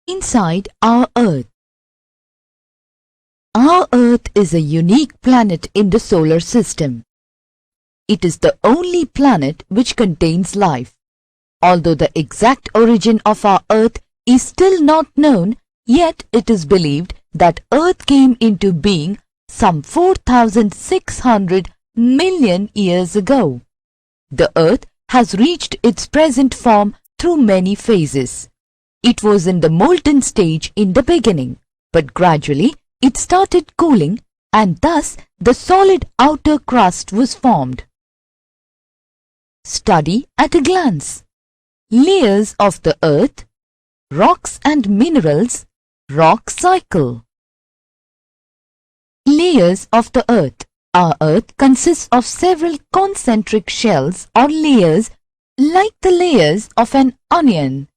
Inside our Earth. Our Earth is a unique planet in the solar system. It is the only planet which contains life. Although the exact origin of our Earth is still not known, yet it is believed that Earth came into being some 4,600 million years ago. The Earth has reached its present form through many phases. It was in the molten stage in the beginning, but gradually it started cooling and thus the solid outer crust was formed. Study at a glance. Layers of the Earth, rocks and minerals, rock cycle. Layers of the Earth. Our Earth consists of several concentric shells or layers like the layers of an onion.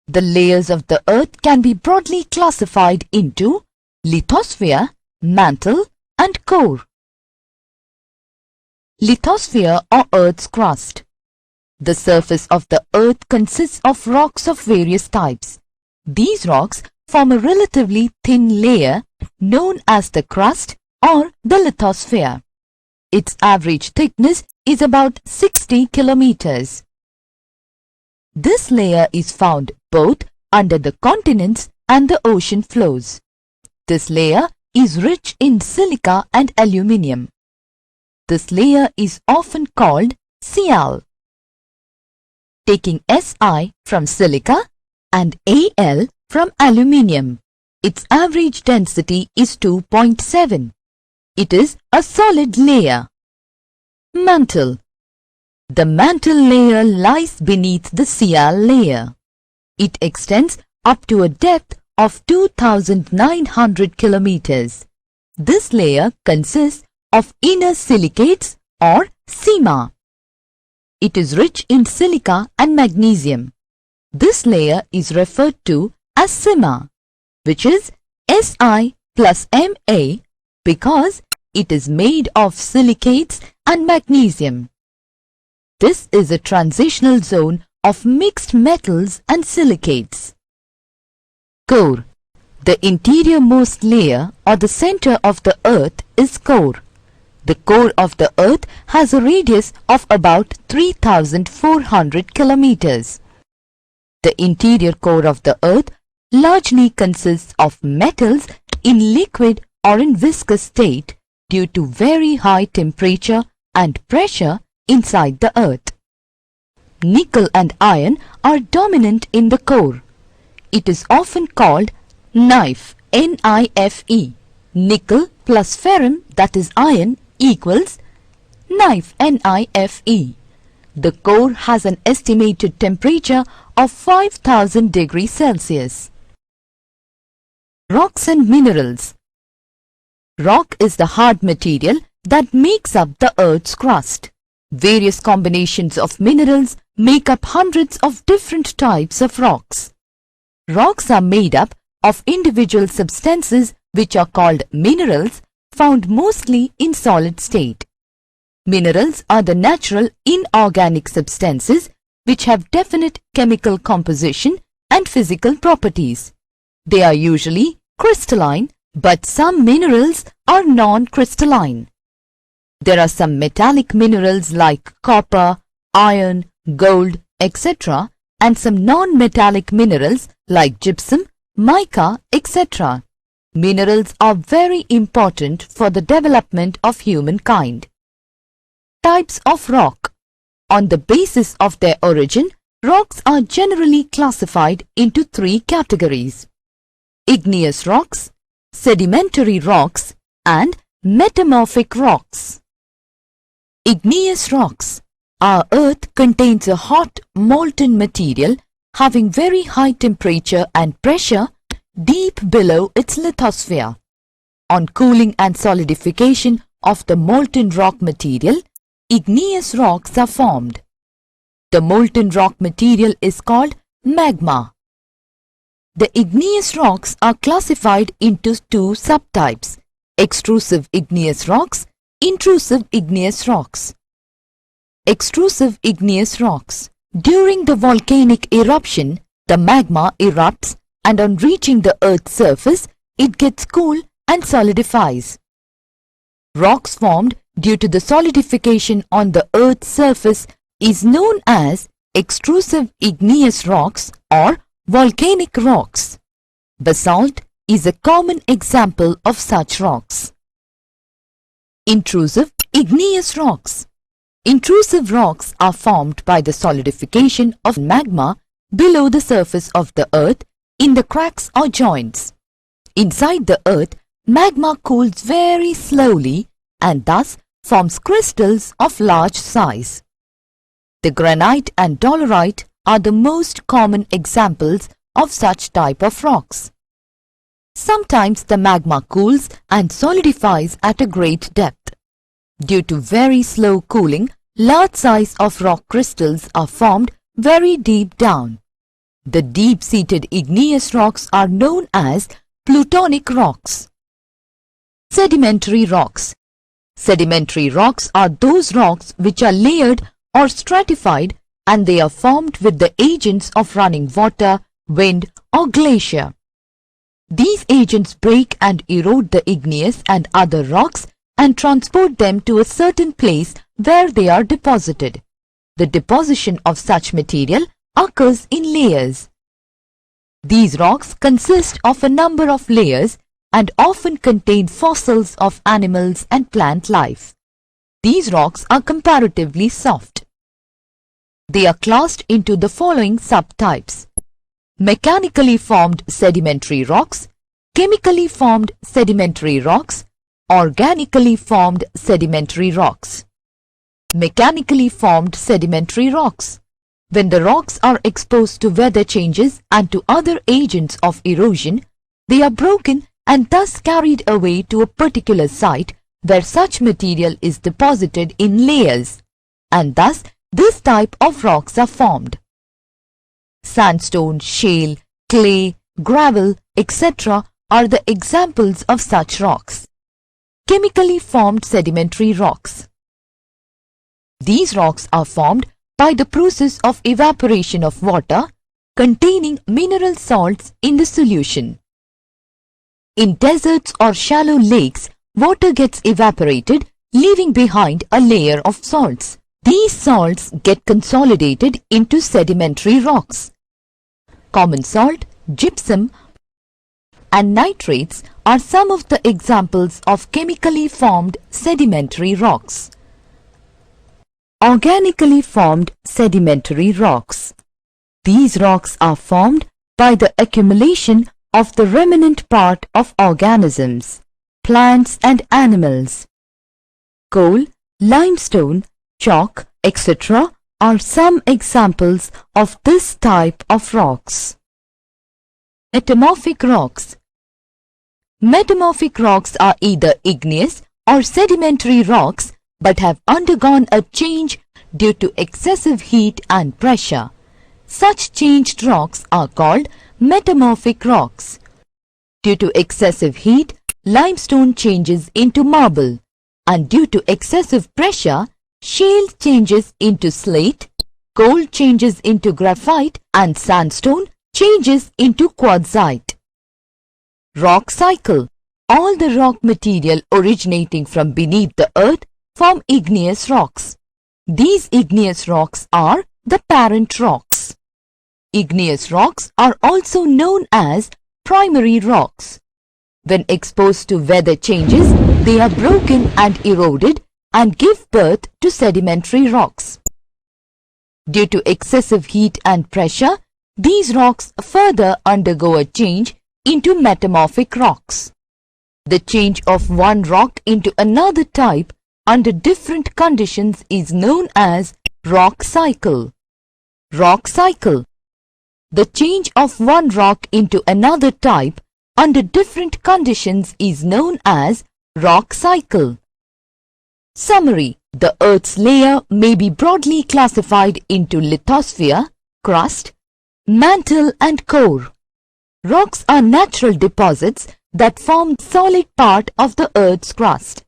The layers of the Earth can be broadly classified into lithosphere, mantle and core. Lithosphere or Earth's crust. The surface of the Earth consists of rocks of various types. These rocks form a relatively thin layer known as the crust or the lithosphere. Its average thickness is about 60 kilometers. This layer is found both under the continents and the ocean floors. This layer is rich in silica and aluminium. This layer is often called Sial. Taking Si from silica and Al from aluminium, its average density is 2.7. It is a solid layer. Mantle. The mantle layer lies beneath the Sial layer. It extends up to a depth of 2,900 kilometers. This layer consists of inner silicates or sima. It is rich in silica and magnesium. This layer is referred to as sima, which is Si plus Ma, because it is made of silicates and magnesium. This is a transitional zone of mixed metals and silicates. Core. The interiormost layer or the center of the Earth is core. The core of the Earth has a radius of about 3,400 kilometers. The interior core of the Earth largely consists of metals in liquid or in viscous state due to very high temperature and pressure inside the Earth. Nickel and iron are dominant in the core. It is often called knife, N-I-F-E. Nickel plus ferrum, that is iron, equals knife, N-I-F-E. The core has an estimated temperature of 5,000 degrees Celsius. Rocks and minerals. Rock is the hard material that makes up the Earth's crust. Various combinations of minerals make up hundreds of different types of rocks. Rocks are made up of individual substances which are called minerals, found mostly in solid state. Minerals are the natural inorganic substances which have definite chemical composition and physical properties. They are usually crystalline, but some minerals are non-crystalline. There are some metallic minerals like copper, iron, gold, etc. and some non-metallic minerals like gypsum, mica, etc. Minerals are very important for the development of humankind. Types of rock. On the basis of their origin, rocks are generally classified into three categories: igneous rocks, sedimentary rocks, and metamorphic rocks. Igneous rocks. Our Earth contains a hot, molten material having very high temperature and pressure deep below its lithosphere. On cooling and solidification of the molten rock material, igneous rocks are formed. The molten rock material is called magma. The igneous rocks are classified into two subtypes: extrusive igneous rocks, intrusive igneous rocks. Extrusive igneous rocks. During the volcanic eruption, the magma erupts and on reaching the Earth's surface, it gets cool and solidifies. Rocks formed due to the solidification on the Earth's surface is known as extrusive igneous rocks or volcanic rocks. Basalt is a common example of such rocks. Intrusive igneous rocks. Intrusive rocks are formed by the solidification of magma below the surface of the Earth in the cracks or joints. Inside the Earth, magma cools very slowly and thus forms crystals of large size. The granite and dolerite are the most common examples of such type of rocks. Sometimes the magma cools and solidifies at a great depth. Due to very slow cooling, large size of rock crystals are formed very deep down. The deep-seated igneous rocks are known as plutonic rocks. Sedimentary rocks. Sedimentary rocks are those rocks which are layered or stratified, and they are formed with the agents of running water, wind or glacier. These agents break and erode the igneous and other rocks and transport them to a certain place where they are deposited. The deposition of such material occurs in layers. These rocks consist of a number of layers and often contain fossils of animals and plant life. These rocks are comparatively soft. They are classed into the following subtypes: mechanically formed sedimentary rocks, chemically formed sedimentary rocks, organically formed sedimentary rocks. Mechanically formed sedimentary rocks. When the rocks are exposed to weather changes and to other agents of erosion, they are broken and thus carried away to a particular site where such material is deposited in layers, and thus this type of rocks are formed. Sandstone, shale, clay, gravel, etc. are the examples of such rocks. Chemically formed sedimentary rocks. These rocks are formed by the process of evaporation of water containing mineral salts in the solution. In deserts or shallow lakes, water gets evaporated, leaving behind a layer of salts. These salts get consolidated into sedimentary rocks. Common salt, gypsum, and nitrates are some of the examples of chemically formed sedimentary rocks. Organically formed sedimentary rocks. These rocks are formed by the accumulation of the remnant part of organisms, plants and animals. Coal, limestone, chalk, etc. are some examples of this type of rocks. Metamorphic rocks. Metamorphic rocks are either igneous or sedimentary rocks but have undergone a change due to excessive heat and pressure. Such changed rocks are called metamorphic rocks. Due to excessive heat, limestone changes into marble, and due to excessive pressure, shale changes into slate, coal changes into graphite, and sandstone changes into quartzite. Rock cycle. All the rock material originating from beneath the earth form igneous rocks. These igneous rocks are the parent rocks. Igneous rocks are also known as primary rocks. When exposed to weather changes, they are broken and eroded and give birth to sedimentary rocks. Due to excessive heat and pressure, these rocks further undergo a change into metamorphic rocks. The change of one rock into another type under different conditions is known as rock cycle. Rock cycle. The change of one rock into another type under different conditions is known as rock cycle. Summary. The Earth's layer may be broadly classified into lithosphere, crust, mantle and core. Rocks are natural deposits that form the solid part of the Earth's crust.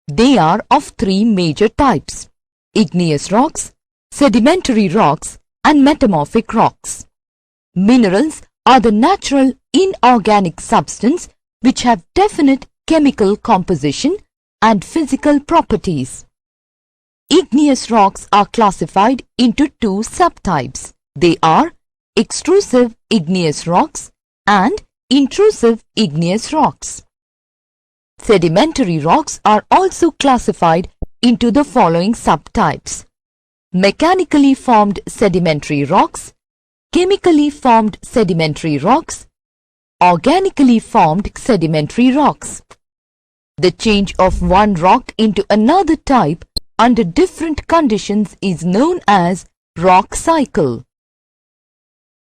They are of three major types: igneous rocks, sedimentary rocks and metamorphic rocks. Minerals are the natural inorganic substance which have definite chemical composition and physical properties. Igneous rocks are classified into two subtypes. They are extrusive igneous rocks and intrusive igneous rocks. Sedimentary rocks are also classified into the following subtypes: mechanically formed sedimentary rocks, chemically formed sedimentary rocks, organically formed sedimentary rocks. The change of one rock into another type under different conditions is known as rock cycle.